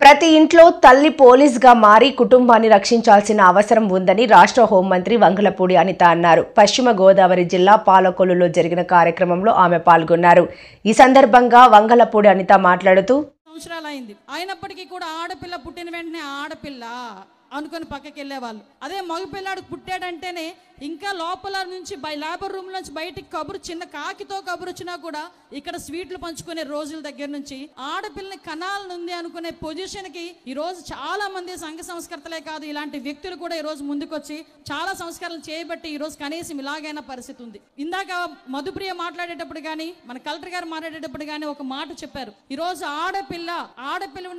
ప్రతి ఇంట్లో తల్లి పోలీస్గా మారి కుటుంబాన్ని రక్షించాల్సిన అవసరం ఉందని రాష్ట్ర హోంమంత్రి వంగలపూడి అనిత అన్నారు. పశ్చిమ గోదావరి జిల్లా పాలకొల్లులో జరిగిన కార్యక్రమంలో ఆమె పాల్గొన్నారు. ఈ సందర్భంగా వంగలపూడి అనిత మాట్లాడుతూ, సంవత్సరాలైంది అయినప్పటికీ కూడా ఆడపిల్ల పుట్టిన వెంటనే ఆడపిల్ల అనుకొని పక్కకి వెళ్ళేవాళ్ళు. అదే మగపిల్లాడు పుట్టాడంటేనే ఇంకా లోపల నుంచి లేబర్ రూమ్ నుంచి బయటికి కబురు, చిన్న కాకితో కబురు వచ్చినా కూడా ఇక్కడ స్వీట్లు పంచుకునే రోజుల దగ్గర నుంచి ఆడపిల్లని కనాలనుంది అనుకునే పొజిషన్కి ఈరోజు చాలా మంది సంఘ సంస్కర్తలే కాదు, ఇలాంటి వ్యక్తులు కూడా ఈరోజు ముందుకొచ్చి చాలా సంస్కరణలు చేయబట్టి ఈరోజు కనీసం ఇలాగైనా పరిస్థితి ఉంది. ఇందాక మధుప్రియ మాట్లాడేటప్పుడు కానీ మన కలెక్టర్ గారు మాట్లాడేటప్పుడు కానీ ఒక మాట చెప్పారు. ఈరోజు ఆడపిల్ల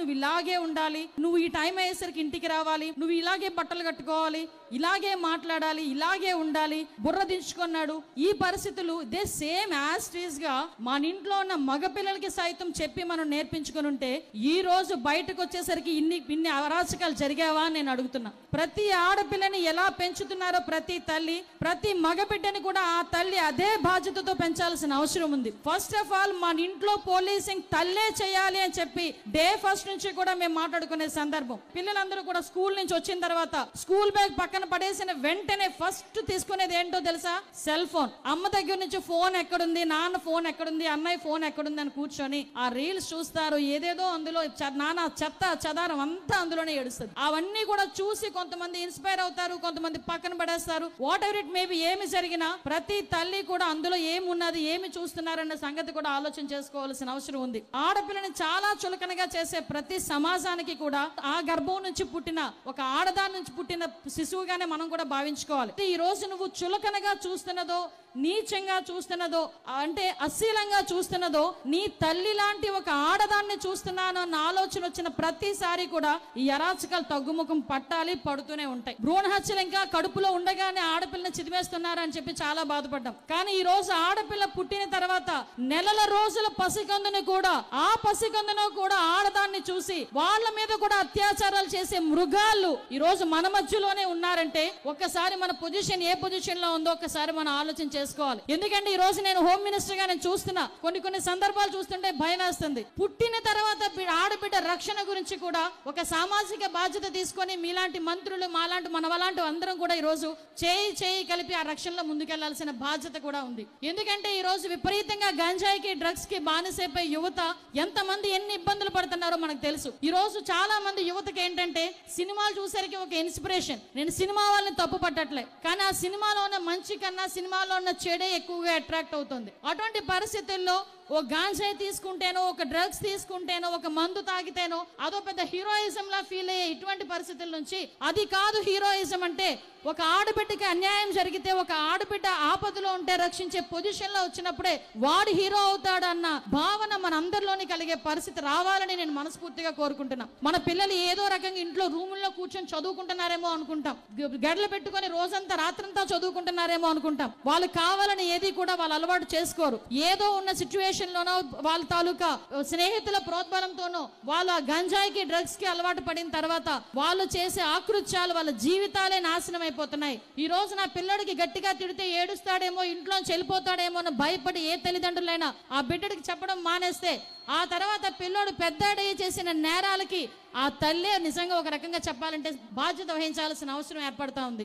నువ్వు ఇలాగే ఉండాలి, నువ్వు ఈ టైం అయ్యేసరికి ఇంటికి రావాలి, నువ్వు ఇలాగే బట్టలు కట్టుకోవాలి, ఇలాగే మాట్లాడాలి, ఇలాగే ఉండాలి, బుర్ర దించుకున్నాడు. ఈ పరిస్థితులు ఇదే సేమ్ యాస్టీస్ గా మన ఇంట్లో ఉన్న మగ పిల్లలకి సైతం చెప్పి మనం నేర్పించుకుని ఉంటే ఈ రోజు బయటకు వచ్చేసరికి ఇన్ని అరాచకాలు జరిగావా అని నేను అడుగుతున్నా. ప్రతి ఆడపిల్లని ఎలా పెంచుతున్నారో ప్రతి తల్లి, ప్రతి మగ బిడ్డని కూడా ఆ తల్లి అదే బాధ్యతతో పెంచాల్సిన అవసరం ఉంది. ఫస్ట్ ఆఫ్ ఆల్ మన ఇంట్లో పోలీసింగ్ తల్లే చేయాలి అని చెప్పి డే ఫస్ట్ నుంచి కూడా మేము మాట్లాడుకునే సందర్భం. పిల్లలందరూ కూడా స్కూల్ నుంచి వచ్చిన తర్వాత స్కూల్ బ్యాగ్ పక్కన పడేసిన వెంటనే ఫస్ట్ తీసుకునేది ఏంటో తెలుసా? Cell phone. అమ్మ దగ్గర నుంచి ఫోన్ ఎక్కడుంది, నాన్న ఫోన్ ఎక్కడుంది, అన్నయ్య ఫోన్ ఎక్కడుంది అని కూర్చొని ఆ రీల్స్ చూస్తారు. ఏదేదో అందులో నాన్న చెత్త చెదారం అంతా అందులోనే ఏడుస్తుంది. అవన్నీ కూడా చూసి కొంతమంది ఇన్స్పైర్ అవుతారు, కొంతమంది పక్కన పడేస్తారు. వాట్ ఎవర్ ఇట్ మేబీ, ఏమి జరిగినా ప్రతి తల్లి కూడా అందులో ఏమున్నది, ఏమి చూస్తున్నారన్న సంగతి కూడా ఆలోచన చేసుకోవాల్సిన అవసరం ఉంది. ఆడపిల్లని చాలా చులకనగా చేసే ప్రతి సమాజానికి కూడా ఆ గర్భం నుంచి పుట్టిన ఒక ఆడదాని నుంచి పుట్టిన శిశువుగానే మనం కూడా భావించుకోవాలి. ఈ రోజు నువ్వు చులకనగా చూస్తున్నదో, నీచంగా చూస్తున్నదో, అంటే అశ్లీలంగా చూస్తున్నదో, నీ తల్లి లాంటి ఒక ఆడదాన్ని చూస్తున్నాను అన్న ఆలోచన వచ్చిన ప్రతిసారి కూడా ఈ అరాచకాలు తగ్గుముఖం పట్టాలి, పడుతూనే ఉంటాయి. భ్రూణ హత్యలు ఇంకా కడుపులో ఉండగానే ఆడపిల్లని చిదిమేస్తున్నారని చెప్పి చాలా బాధపడ్డాం. కానీ ఈ రోజు ఆడపిల్ల పుట్టిన తర్వాత నెలల రోజుల పసికందుని కూడా, ఆ పసికందును కూడా ఆడదాన్ని చూసి వాళ్ళ మీద కూడా అత్యాచారాలు చేసే మృగాలు ఈ రోజు మన మధ్యలోనే ఉన్నారంటే ఒక్కసారి మన పొజిషన్ ఏ పొజిషన్ లో ఉందో ఒకసారి మనం ఆలోచన చేసుకోవాలి. ఎందుకంటే ఈ రోజు నేను హోమ్ మినిస్టర్ గా నేను చూస్తున్నా, కొన్ని సందర్భాలు చూస్తుంటే భయం వేస్తుంది. పుట్టిన తర్వాత ఆడబిడ్డ రక్షణ గురించి కూడా ఒక సామాజిక బాధ్యత తీసుకొని మీలాంటి మంత్రులు, మాలాంటి మనవలాంటి అందరం కూడా ఈ రోజు చేయి కలిపి ఆ రక్షణలో ముందుకెళ్లాల్సిన బాధ్యత కూడా ఉంది. ఎందుకంటే ఈ రోజు విపరీతంగా గంజాయికి, డ్రగ్స్ కి బానిసైపోయి యువత ఎంతమంది ఎన్ని ఇబ్బందులు పడుతున్నారో మనకు తెలుసు. ఈ రోజు చాలా మంది యువతకి ఏంటంటే సినిమాలు చూసరికి ఒక ఇన్స్పిరేషన్. నేను సినిమా వాళ్ళని తప్పు పట్టట్లే, కానీ ఆ సినిమాలో ఉన్న మంచి కన్నా సినిమాలో ఉన్న చెడే ఎక్కువగా అట్రాక్ట్ అవుతుంది. అటువంటి పరిస్థితుల్లో ఓ గాంజాయి తీసుకుంటేనో, ఒక డ్రగ్స్ తీసుకుంటేనో, ఒక మందు తాగితేనో అదో పెద్ద హీరోయిజం లా ఫీల్ అయ్యే ఇటువంటి పరిస్థితుల నుంచి అది కాదు హీరోయిజం అంటే. ఒక ఆడబిడ్డకి అన్యాయం జరిగితే, ఒక ఆడబిడ్డ ఆపదలో ఉంటే రక్షించే పొజిషన్ లో వచ్చినప్పుడే వాడు హీరో అవుతాడన్న భావన మన అందరిలోని కలిగే పరిస్థితి రావాలని నేను మనస్ఫూర్తిగా కోరుకుంటున్నా. మన పిల్లలు ఏదో రకంగా ఇంట్లో రూముల్లో కూర్చొని చదువుకుంటున్నారేమో అనుకుంటాం, గడ్డలు పెట్టుకొని రోజంతా రాత్రంతా చదువుకుంటున్నారేమో అనుకుంటాం. వాళ్ళు కావాలని ఏది కూడా వాళ్ళు అలవాటు చేసుకోరు. ఏదో ఉన్న సిచ్యువేషన్ లోనో, వాళ్ళ తాలూకా స్నేహితుల ప్రోద్బలంతోనో వాళ్ళు ఆ గంజాయికి, డ్రగ్స్ కి అలవాటు పడిన తర్వాత వాళ్ళు చేసే ఆకృత్యాలు వాళ్ళ జీవితాలే నాశనం అయిపోతున్నాయి. ఈ రోజు నా పిల్లడికి గట్టిగా తిడితే ఏడుస్తాడేమో, ఇంట్లో వెళ్ళిపోతాడేమో అని భయపడి ఏ తల్లిదండ్రులైనా ఆ బిడ్డడికి చెప్పడం మానేస్తే ఆ తర్వాత పిల్లోడు పెద్దడయ్యి చేసిన నేరాలకి ఆ తల్లే నిజంగా ఒక రకంగా చెప్పాలంటే బాధ్యత వహించాల్సిన అవసరం ఏర్పడతా ఉంది.